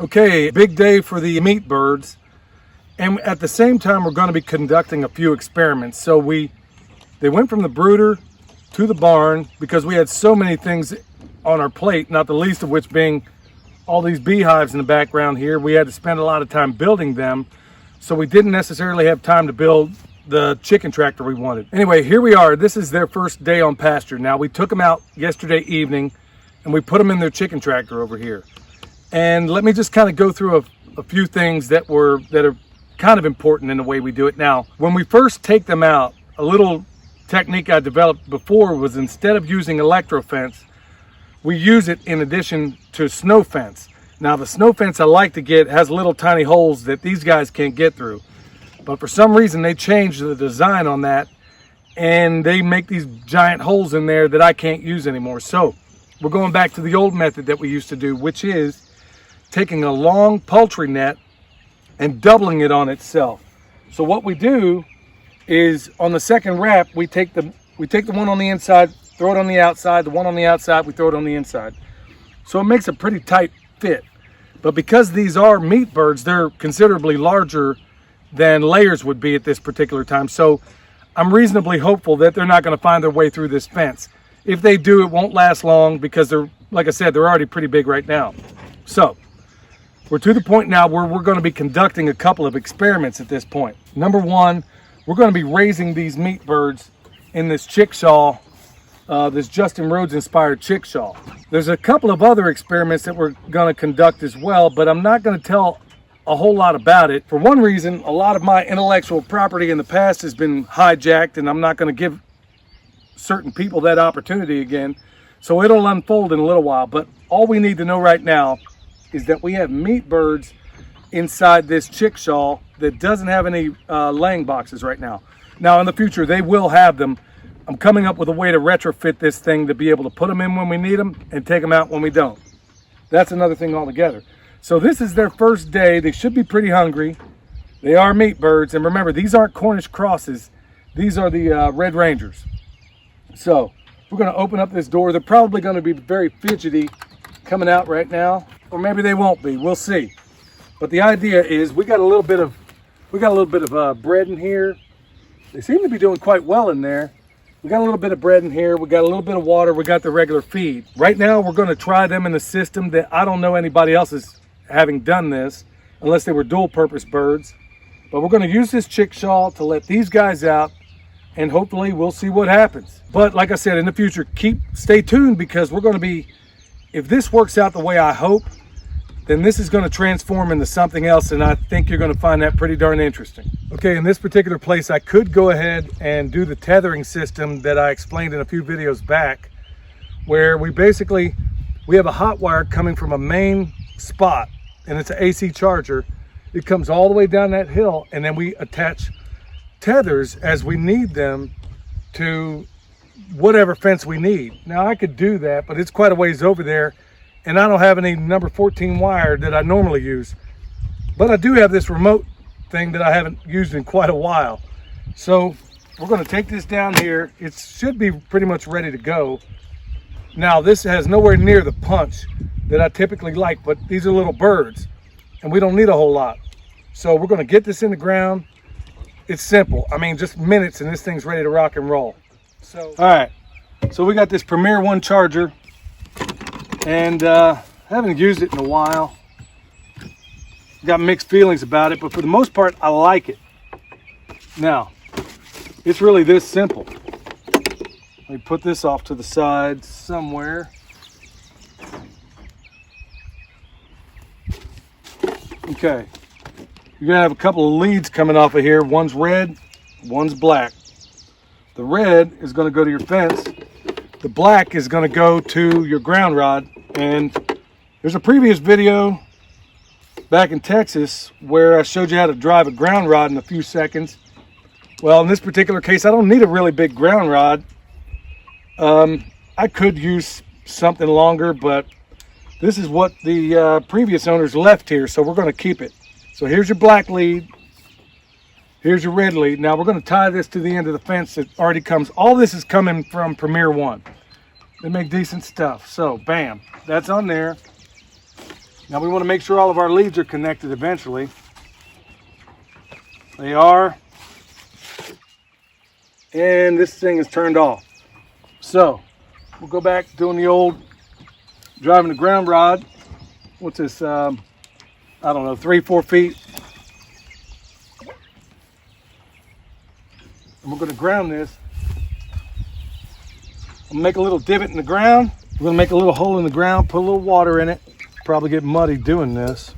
Okay, big day for the meat birds. And at the same time, we're going to be conducting a few experiments. So they went from the brooder to the barn because we had so many things on our plate, not the least of which being all these beehives in the background here. We had to spend a lot of time building them. So we didn't necessarily have time to build the chicken tractor we wanted. Anyway, here we are. This is their first day on pasture. Now, we took them out yesterday evening and we put them in their chicken tractor over here. And let me just kind of go through a few things that are kind of important in the way we do it. Now, when we first take them out, a little technique I developed before was instead of using electro fence, we use it in addition to snow fence. Now, the snow fence I like to get has little tiny holes that these guys can't get through. But for some reason, they changed the design on that and they make these giant holes in there that I can't use anymore. So we're going back to the old method that we used to do, which is taking a long poultry net and doubling it on itself. So what we do is on the second wrap, we take the one on the inside, throw it on the outside, the one on the outside, we throw it on the inside. So it makes a pretty tight fit. But because these are meat birds, they're considerably larger than layers would be at this particular time. So I'm reasonably hopeful that they're not going to find their way through this fence. If they do, it won't last long because they're, like I said, they're already pretty big right now. So we're to the point now where we're going to be conducting a couple of experiments at this point. Number one, we're going to be raising these meat birds in this chickshaw, this Justin Rhodes inspired chickshaw. There's a couple of other experiments that we're going to conduct as well, but I'm not going to tell a whole lot about it. For one reason, a lot of my intellectual property in the past has been hijacked, and I'm not going to give certain people that opportunity again. So it'll unfold in a little while, but all we need to know right now is that we have meat birds inside this chickshaw that doesn't have any laying boxes right now. Now in the future, they will have them. I'm coming up with a way to retrofit this thing to be able to put them in when we need them and take them out when we don't. That's another thing altogether. So this is their first day. They should be pretty hungry. They are meat birds. And remember, these aren't Cornish crosses. These are the Red Rangers. So we're going to open up this door. They're probably going to be very fidgety coming out right now. Or maybe they won't be. We'll see. But the idea is we got a little bit of bread in here. They seem to be doing quite well in there. We got a little bit of bread in here. We got a little bit of water. We got the regular feed. Right now, we're going to try them in a system that I don't know anybody else is having done this, unless they were dual purpose birds. But we're going to use this chickshaw to let these guys out, and hopefully we'll see what happens. But like I said, in the future, stay tuned, because we're going to be, if this works out the way I hope, then this is going to transform into something else, and I think you're going to find that pretty darn interesting. Okay, in this particular place, I could go ahead and do the tethering system that I explained in a few videos back, where we have a hot wire coming from a main spot, and it's an AC charger. It comes all the way down that hill, and then we attach tethers as we need them to whatever fence we need. Now I could do that, but it's quite a ways over there, and I don't have any number 14 wire that I normally use. But I do have this remote thing that I haven't used in quite a while. So we're going to take this down here. It should be pretty much ready to go. Now this has nowhere near the punch that I typically like, but these are little birds and we don't need a whole lot. So we're going to get this in the ground. It's simple. I mean, just minutes and this thing's ready to rock and roll. So, all right. So we got this Premier 1 charger, and I haven't used it in a while. Got mixed feelings about it, but for the most part, I like it. Now, it's really this simple. Let me put this off to the side somewhere. Okay, you're gonna have a couple of leads coming off of here. One's red, one's black. The red is gonna go to your fence. The black is gonna go to your ground rod. And there's a previous video back in Texas where I showed you how to drive a ground rod in a few seconds. Well, in this particular case, I don't need a really big ground rod. I could use something longer, but this is what the previous owners left here, so we're going to keep it. So here's your black lead. Here's your red lead. Now we're going to tie this to the end of the fence that already comes. All this is coming from Premier 1. They make decent stuff. So bam, that's on there. Now we want to make sure all of our leads are connected eventually. They are. And this thing is turned off. So we'll go back to doing the old driving the ground rod. What's this? I don't know, 3-4 feet. And we're going to ground this. I'm going to make a little divot in the ground. We're going to make a little hole in the ground, put a little water in it. Probably get muddy doing this.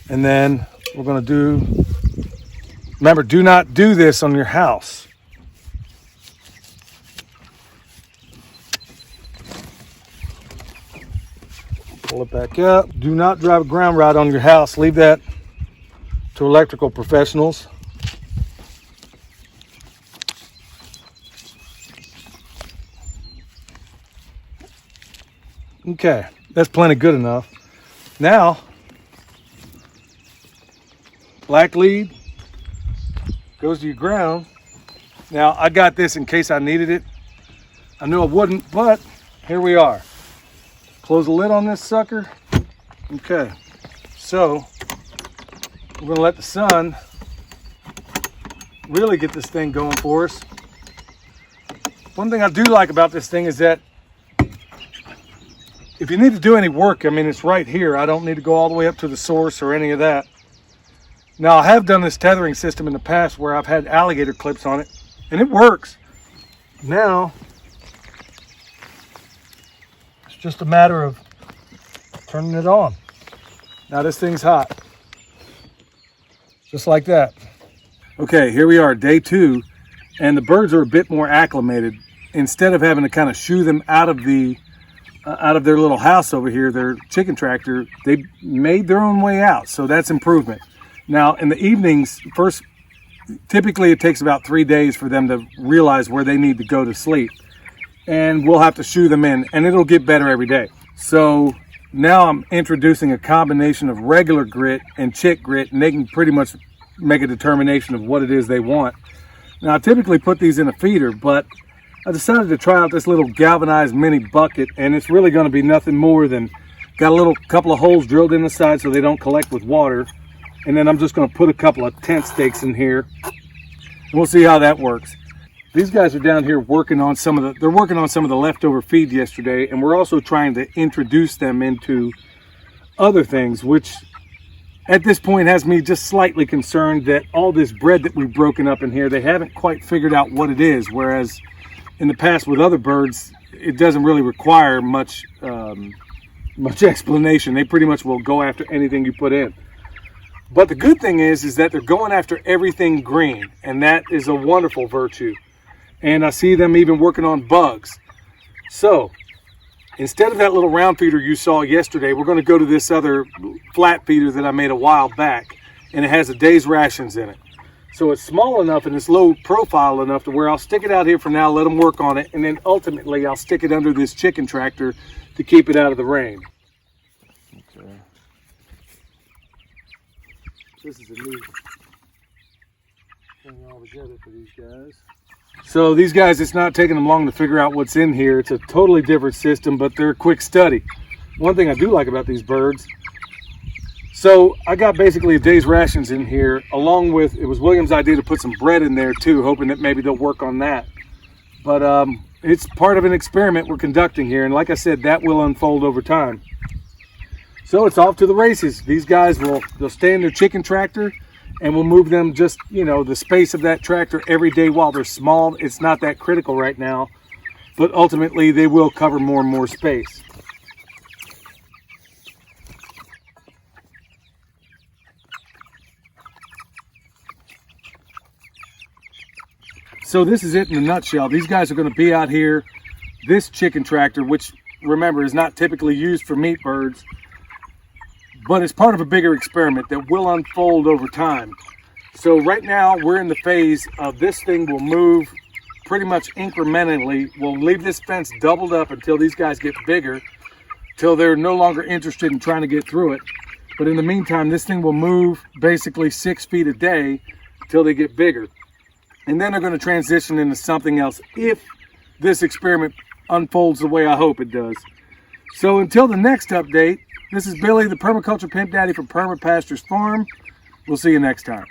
And then we're going to do, remember, do not do this on your house. Pull it back up. Do not drive a ground rod on your house. Leave that to electrical professionals. Okay, that's plenty good enough. Now, black lead goes to your ground. Now, I got this in case I needed it. I knew I wouldn't, but here we are. Close the lid on this sucker. Okay, so we're gonna let the sun really get this thing going for us. One thing I do like about this thing is that if you need to do any work, I mean, it's right here. I don't need to go all the way up to the source or any of that. Now, I have done this tethering system in the past where I've had alligator clips on it, and it works. Now, it's just a matter of turning it on. Now, this thing's hot. Just like that. Okay, here we are, day 2, and the birds are a bit more acclimated. Instead of having to kind of shoo them out of their little house over here, their chicken tractor, they made their own way out, so that's improvement. Now in the evenings, typically it takes about 3 days for them to realize where they need to go to sleep, and we'll have to shoo them in, and it'll get better every day. So now I'm introducing a combination of regular grit and chick grit, and they can pretty much make a determination of what it is they want. Now I typically put these in a feeder, but I decided to try out this little galvanized mini bucket, and it's really going to be nothing more than got a couple of holes drilled in the side so they don't collect with water, and then I'm just going to put a couple of tent stakes in here, and we'll see how that works. These guys are down here working on some of the leftover feed yesterday, and we're also trying to introduce them into other things, which at this point has me just slightly concerned that all this bread that we've broken up in here, they haven't quite figured out what it is, whereas in the past with other birds, it doesn't really require much explanation. They pretty much will go after anything you put in. But the good thing is that they're going after everything green, and that is a wonderful virtue. And I see them even working on bugs. So instead of that little round feeder you saw yesterday, we're going to go to this other flat feeder that I made a while back, and it has a day's rations in it. So it's small enough and it's low profile enough to where I'll stick it out here for now, let them work on it, and then ultimately I'll stick it under this chicken tractor to keep it out of the rain. Okay. This is a new thing all together for these guys. So these guys, it's not taking them long to figure out what's in here. It's a totally different system, but they're a quick study. One thing I do like about these birds, so I got basically a day's rations in here, along with, it was William's idea to put some bread in there too, hoping that maybe they'll work on that. But it's part of an experiment we're conducting here, and like I said, that will unfold over time. So it's off to the races. These guys they'll stay in their chicken tractor, and we'll move them just, the space of that tractor every day while they're small. It's not that critical right now, but ultimately they will cover more and more space. So this is it in a nutshell. These guys are going to be out here. This chicken tractor, which remember is not typically used for meat birds, but it's part of a bigger experiment that will unfold over time. So right now we're in the phase of this thing will move pretty much incrementally. We'll leave this fence doubled up until these guys get bigger, till they're no longer interested in trying to get through it. But in the meantime, this thing will move basically 6 feet a day till they get bigger. And then they're going to transition into something else if this experiment unfolds the way I hope it does. So until the next update, This is Billy, the permaculture pimp daddy from Perma Pastures Farm. We'll see you next time.